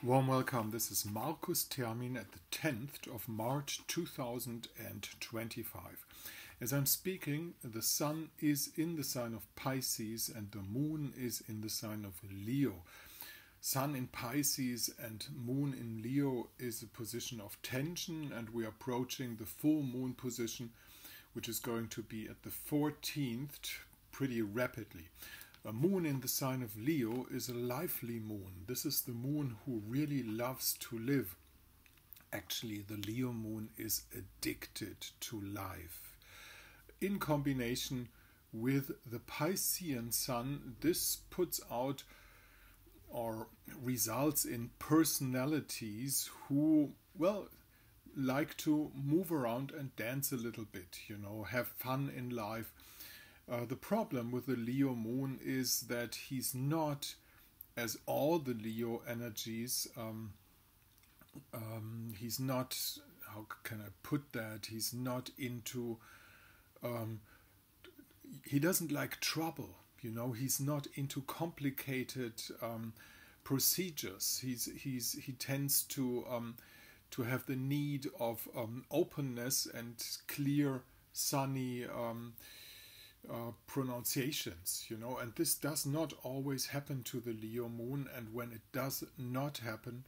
Warm welcome. This is Marcus Termin at the 10th of March 2025. As I'm speaking, the Sun is in the sign of Pisces and the Moon is in the sign of Leo. Sun in Pisces and Moon in Leo is a position of tension, and we are approaching the full moon position, which is going to be at the 14th pretty rapidly. A moon in the sign of Leo is a lively moon. This is the moon who really loves to live. Actually, the Leo moon is addicted to life. In combination with the Piscean sun, this puts out or results in personalities who, like to move around and dance a little bit, have fun in life. The problem with the Leo moon is that he's not, as all the Leo energies, he's not, how can I put that, he's not into, he doesn't like trouble, he's not into complicated procedures. He tends to have the need of openness and clear, sunny pronunciations, and this does not always happen to the Leo moon, and when it does not happen,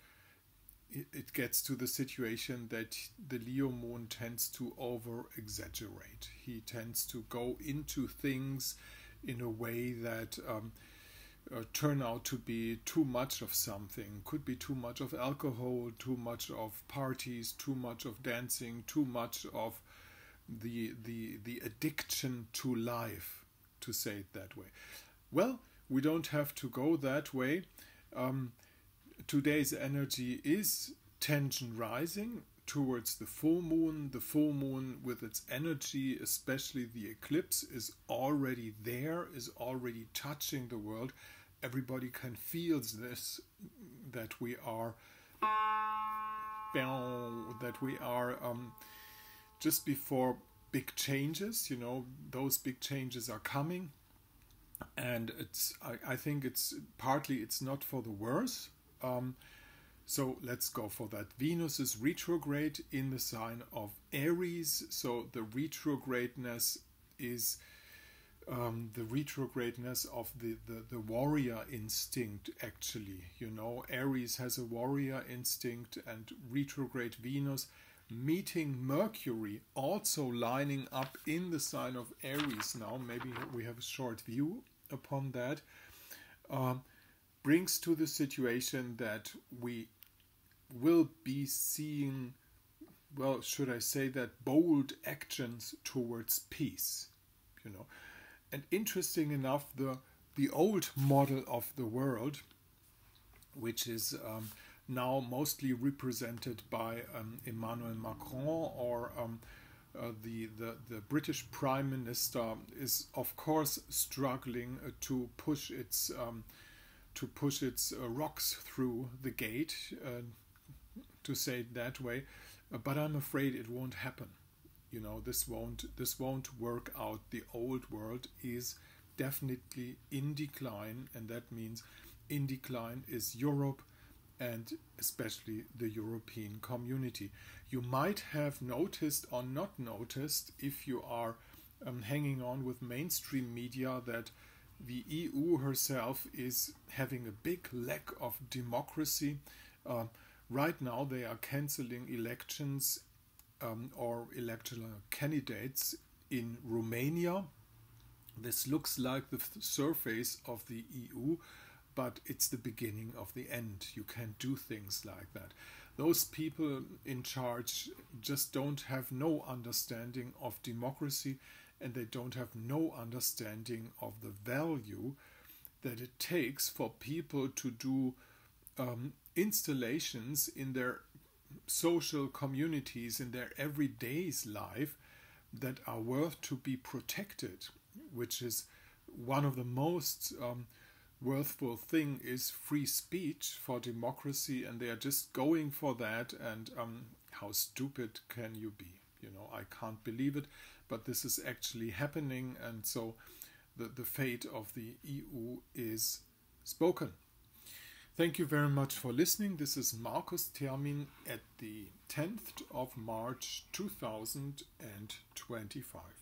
it gets to the situation that the Leo moon tends to over-exaggerate. He tends to go into things in a way that turn out to be too much of something. Could be too much of alcohol, too much of parties, too much of dancing, too much of the addiction to life, to say it that way. Well, we don't have to go that way. Today's energy is tension rising towards the full moon. The full moon with its energy, especially the eclipse, is already there, is already touching the world. Everybody can feel this, that we are just before big changes, those big changes are coming, and I think it's not for the worse. So let's go for that. Venus is retrograde in the sign of Aries, so the retrogradeness is the retrogradness of the warrior instinct, actually. Aries has a warrior instinct, and retrograde Venus meeting Mercury, also lining up in the sign of Aries now, maybe we have a short view upon that, brings to the situation that we will be seeing, should I say that, bold actions towards peace, And interesting enough, the old model of the world, which is now mostly represented by Emmanuel Macron, or the British Prime Minister, is of course struggling to push its rocks through the gate, to say it that way. But I'm afraid it won't happen. This won't work out. The old world is definitely in decline, and that means in decline is Europe, and especially the European community. You might have noticed or not noticed, if you are hanging on with mainstream media, that the EU herself is having a big lack of democracy. Right now they are cancelling elections or electoral candidates in Romania. This looks like the surface of the EU, but it's the beginning of the end. You can't do things like that. Those people in charge just don't have no understanding of democracy, and they don't have no understanding of the value that it takes for people to do installations in their social communities, in their everyday's life, that are worth to be protected, which is one of the most worthwhile thing is free speech for democracy, and they are just going for that. And how stupid can you be? I can't believe it, but this is actually happening, and so the fate of the EU is spoken. Thank you very much for listening. This is Markus Termin at the 10th of March 2025.